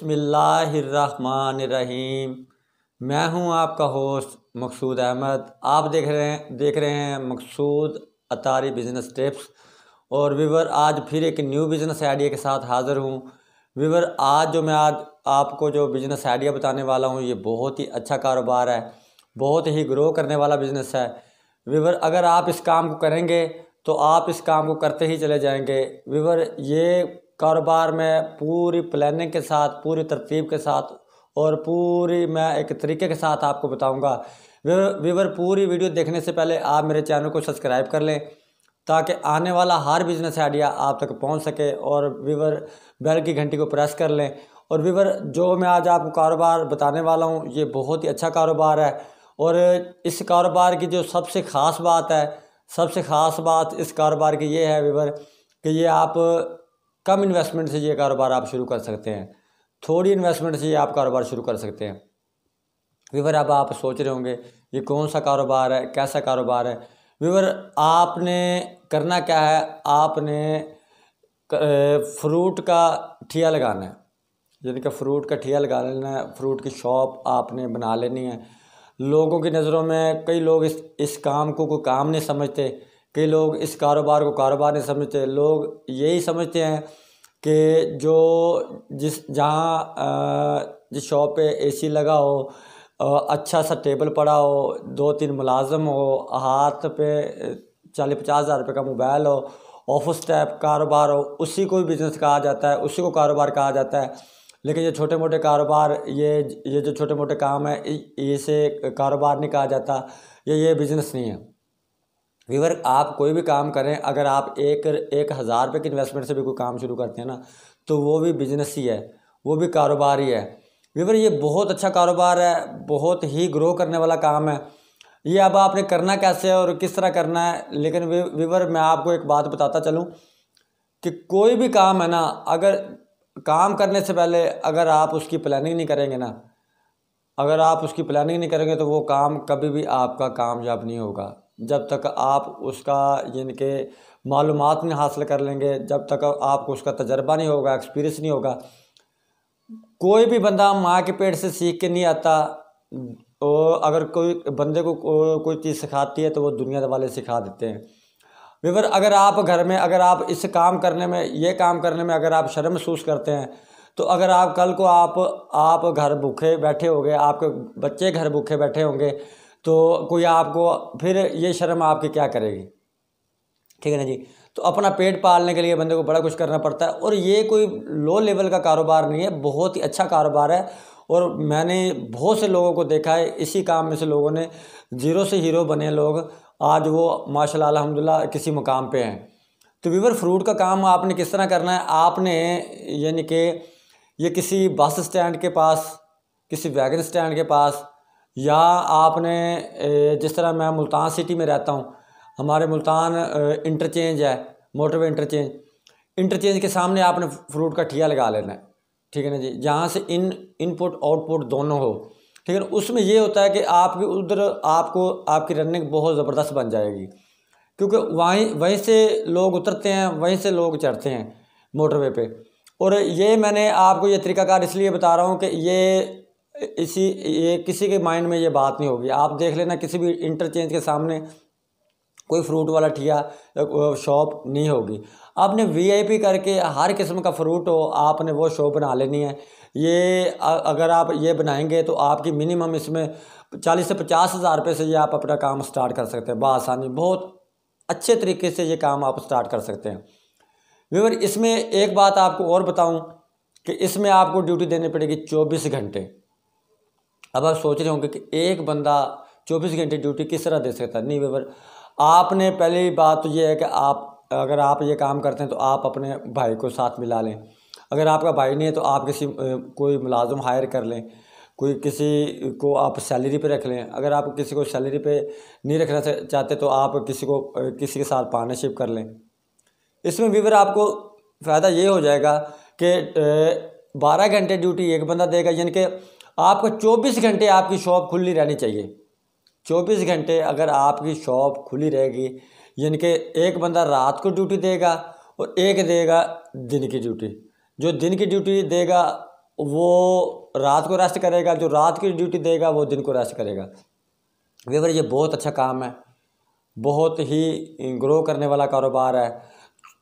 बिस्मिल्लाहिर्रहमानिर्रहीम। मैं हूं आपका होस्ट मकसूद अहमद। आप देख रहे हैं मकसूद अतारी बिज़नेस टिप्स। और विवर आज फिर एक न्यू बिज़नेस आइडिया के साथ हाज़िर हूं। विवर आज आपको जो बिज़नेस आइडिया बताने वाला हूं, ये बहुत ही अच्छा कारोबार है, बहुत ही ग्रो करने वाला बिज़नेस है। विवर अगर आप इस काम को करेंगे तो आप इस काम को करते ही चले जाएंगे। विवर ये कारोबार में पूरी प्लानिंग के साथ, पूरी तरतीब के साथ और पूरी मैं एक तरीके के साथ आपको बताऊंगा। विवर पूरी वीडियो देखने से पहले आप मेरे चैनल को सब्सक्राइब कर लें ताकि आने वाला हर बिज़नेस आइडिया आप तक पहुंच सके। और विवर बेल की घंटी को प्रेस कर लें। और विवर जो मैं आज आपको कारोबार बताने वाला हूं, ये बहुत ही अच्छा कारोबार है। और इस कारोबार की जो सबसे ख़ास बात इस कारोबार की ये है विवर कि ये आप कम इन्वेस्टमेंट से ये कारोबार आप शुरू कर सकते हैं। थोड़ी इन्वेस्टमेंट से ये आप कारोबार शुरू कर सकते हैं। विवर अब आप सोच रहे होंगे ये कौन सा कारोबार है, कैसा कारोबार है। विवर आपने करना क्या है, आपने फ्रूट का ठिया लगाना है, यानी कि फ्रूट का ठिया लगा लेना है। फ्रूट की शॉप आपने बना लेनी है। लोगों की नज़रों में कई लोग इस काम को कोई काम नहीं समझते, कई लोग इस कारोबार को कारोबार नहीं समझते। लोग यही समझते हैं कि जिस शॉप पे एसी लगा हो, अच्छा सा टेबल पड़ा हो, 2-3 मुलाजम हो, हाथ पे 40-50 हज़ार रुपये का मोबाइल हो, ऑफिस टाइप कारोबार हो, उसी को बिज़नेस कहा जाता है, उसी को कारोबार कहा जाता है। लेकिन ये छोटे मोटे कारोबार, ये जो छोटे मोटे काम है, इसे कारोबार नहीं कहा जाता, ये बिज़नेस नहीं है। विवर आप कोई भी काम करें, अगर आप 1,000 रुपये की इन्वेस्टमेंट से भी कोई काम शुरू करते हैं ना, तो वो भी बिज़नेस ही है, वो भी कारोबार ही है। विवर ये बहुत अच्छा कारोबार है, बहुत ही ग्रो करने वाला काम है। ये अब आपने करना कैसे है और किस तरह करना है। लेकिन विवर मैं आपको एक बात बताता चलूँ कि कोई भी काम है ना, अगर काम करने से पहले अगर आप उसकी प्लानिंग नहीं करेंगे ना, अगर आप उसकी प्लानिंग नहीं करेंगे तो वो काम कभी भी आपका कामयाब नहीं होगा। जब तक आप उसका यानी कि मालूमात नहीं हासिल कर लेंगे, जब तक आपको उसका तजर्बा नहीं होगा, एक्सपीरियंस नहीं होगा। कोई भी बंदा माँ के पेट से सीख के नहीं आता। और अगर कोई बंदे को कोई चीज़ सिखाती है तो वो दुनिया वाले सिखा देते हैं। विवर अगर आप घर में, अगर आप इस काम करने में, ये काम करने में अगर आप शर्म महसूस करते हैं, तो अगर आप कल को आप घर भूखे बैठे होंगे, आपके बच्चे घर भूखे बैठे होंगे, तो कोई आपको फिर ये शर्म आपकी क्या करेगी। ठीक है ना जी। तो अपना पेट पालने के लिए बंदे को बड़ा कुछ करना पड़ता है। और ये कोई लो लेवल का कारोबार नहीं है, बहुत ही अच्छा कारोबार है। और मैंने बहुत से लोगों को देखा है, इसी काम में से लोगों ने ज़ीरो से हीरो बने लोग, आज वो माशाल्लाह अल्हम्दुलिल्लाह किसी मुकाम पे हैं। तो विवर फ्रूट का काम आपने किस तरह करना है, आपने यानी कि ये किसी बस स्टैंड के पास, किसी वैगन स्टैंड के पास, या आपने जिस तरह मैं मुल्तान सिटी में रहता हूँ, हमारे मुल्तान इंटरचेंज है, मोटरवे इंटरचेंज के सामने आपने फ्रूट का ठिया लगा लेना है। ठीक है ना जी। जहाँ से इनपुट आउटपुट दोनों हो। ठीक है ना। उसमें ये होता है कि आपकी उधर आपकी रनिंग बहुत ज़बरदस्त बन जाएगी, क्योंकि वहीं से लोग उतरते हैं, वहीं से लोग चढ़ते हैं मोटरवे पे। और ये मैंने आपको ये तरीकाकार इसलिए बता रहा हूँ कि ये किसी के माइंड में ये बात नहीं होगी। आप देख लेना, किसी भी इंटरचेंज के सामने कोई फ्रूट वाला ठिया शॉप नहीं होगी। आपने वीआईपी करके हर किस्म का फ्रूट हो, आपने वो शॉप बना लेनी है। ये अगर आप ये बनाएंगे तो आपकी मिनिमम इसमें 40 से 50 हज़ार रुपये से ये आप अपना काम स्टार्ट कर सकते हैं बआसानी। बहुत अच्छे तरीके से ये काम आप स्टार्ट कर सकते हैं। विवर इसमें एक बात आपको और बताऊं कि इसमें आपको ड्यूटी देनी पड़ेगी 24 घंटे। अब आप सोच रहे होंगे कि एक बंदा 24 घंटे ड्यूटी किस तरह दे सकता है। नहीं विवर, आपने पहली बात तो ये है कि अगर आप ये काम करते हैं तो आप अपने भाई को साथ मिला लें। अगर आपका भाई नहीं है तो आप कोई मुलाजिम हायर कर लें, किसी को आप सैलरी पे रख लें। अगर आप किसी को सैलरी पे नहीं रखना चाहते तो आप किसी के साथ पार्टनरशिप कर लें। इसमें विवर आपको फ़ायदा ये हो जाएगा कि 12 घंटे ड्यूटी एक बंदा देगा, यानी कि आपको 24 घंटे आपकी शॉप खुली रहनी चाहिए। 24 घंटे अगर आपकी शॉप खुली रहेगी, यानी कि एक बंदा रात को ड्यूटी देगा और एक देगा दिन की ड्यूटी। जो दिन की ड्यूटी देगा वो रात को रेस्ट करेगा, जो रात की ड्यूटी देगा वो दिन को रेस्ट करेगा। व्यूअर ये बहुत अच्छा काम है, बहुत ही ग्रो करने वाला कारोबार है,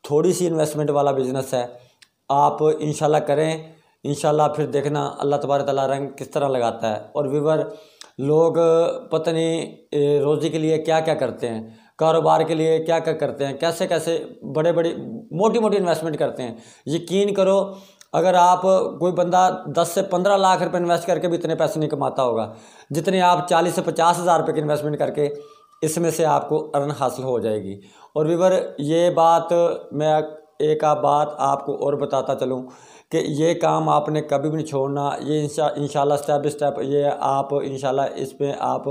थोड़ी सी इन्वेस्टमेंट वाला बिजनेस है। आप इंशाल्लाह करें, इंशाल्लाह फिर देखना अल्लाह तबारक तआला रंग किस तरह लगाता है। और व्यूअर लोग पता नहीं रोज़ी के लिए क्या क्या करते हैं, कारोबार के लिए क्या क्या करते हैं, कैसे कैसे बड़े बड़ी मोटी मोटी इन्वेस्टमेंट करते हैं। यकीन करो, अगर आप कोई बंदा 10 से 15 लाख रुपए इन्वेस्ट करके भी इतने पैसे नहीं कमाता होगा जितने आप 40 से 50 हज़ार रुपये की इन्वेस्टमेंट करके इसमें से आपको अर्न हासिल हो जाएगी। और व्यूअर ये बात मैं एक बात आपको और बताता चलूँ कि ये काम आपने कभी भी नहीं छोड़ना। ये इंशाल्लाह स्टेप बाय स्टेप ये आप इंशाल्लाह इस पे आप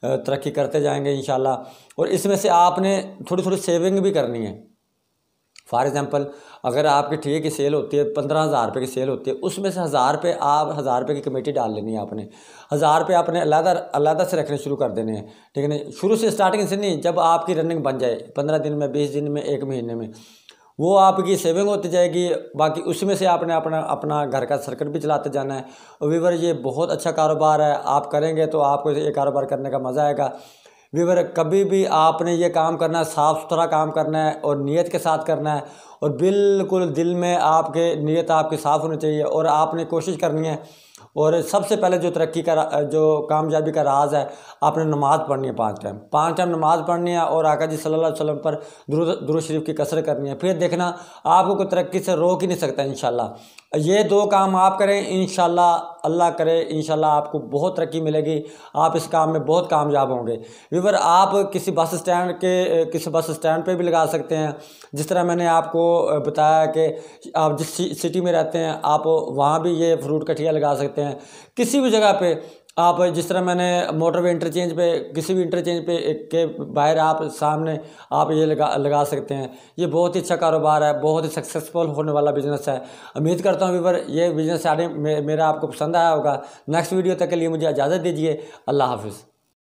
तरक्की करते जाएंगे इंशाल्लाह। और इसमें से आपने थोड़ी थोड़ी सेविंग भी करनी है। फॉर एग्ज़ाम्पल, अगर आपकी ठीक की सेल होती है 15,000 रुपये की सेल होती है, उसमें से 1,000 रुपये आप 1,000 रुपये की कमेटी डाल लेनी है आपने। 1,000 रुपये आपने अलग से रखने शुरू कर देने हैं, ठीक है नहीं, शुरू से स्टार्टिंग से नहीं, जब आपकी रनिंग बन जाए 15 दिन में, 20 दिन में, 1 महीने में, वो आपकी सेविंग होती जाएगी। बाकी उसमें से आपने अपना घर का सर्किट भी चलाते जाना है। और व्यूअर ये बहुत अच्छा कारोबार है, आप करेंगे तो आपको ये कारोबार करने का मज़ा आएगा। व्यूअर कभी भी आपने ये काम करना है, साफ़ सुथरा काम करना है और नीयत के साथ करना है। और बिल्कुल दिल में आपके नीयत आपकी साफ़ होनी चाहिए और आपने कोशिश करनी है। और सबसे पहले जो तरक्की का जो कामयाबी का राज है, आपने नमाज़ पढ़नी है 5 टाइम नमाज़ पढ़नी है और आका जी सल्लल्लाहु अलैहि वसल्लम पर दुरूद शरीफ की कसरत करनी है। फिर देखना आपको कोई तरक्की से रोक ही नहीं सकता इंशाल्लाह। ये 2 काम आप करें इंशाल्लाह, अल्लाह करे इंशाल्लाह आपको बहुत तरक्की मिलेगी, आप इस काम में बहुत कामयाब होंगे। व्यूअर आप किसी बस स्टैंड पे भी लगा सकते हैं। जिस तरह मैंने आपको बताया कि आप जिस सिटी में रहते हैं आप वहाँ भी ये फ्रूट कटिया लगा सकते हैं। किसी भी जगह पे आप, जिस तरह मैंने मोटरवे इंटरचेंज पे, किसी भी इंटरचेंज पे के बाहर आप सामने आप ये लगा सकते हैं। ये बहुत ही अच्छा कारोबार है, बहुत ही सक्सेसफुल होने वाला बिजनेस है। उम्मीद करता हूँ व्यूअर ये बिजनेस मेरा आपको पसंद आया होगा। नेक्स्ट वीडियो तक के लिए मुझे इजाज़त दीजिए। अल्लाह हाफिज़।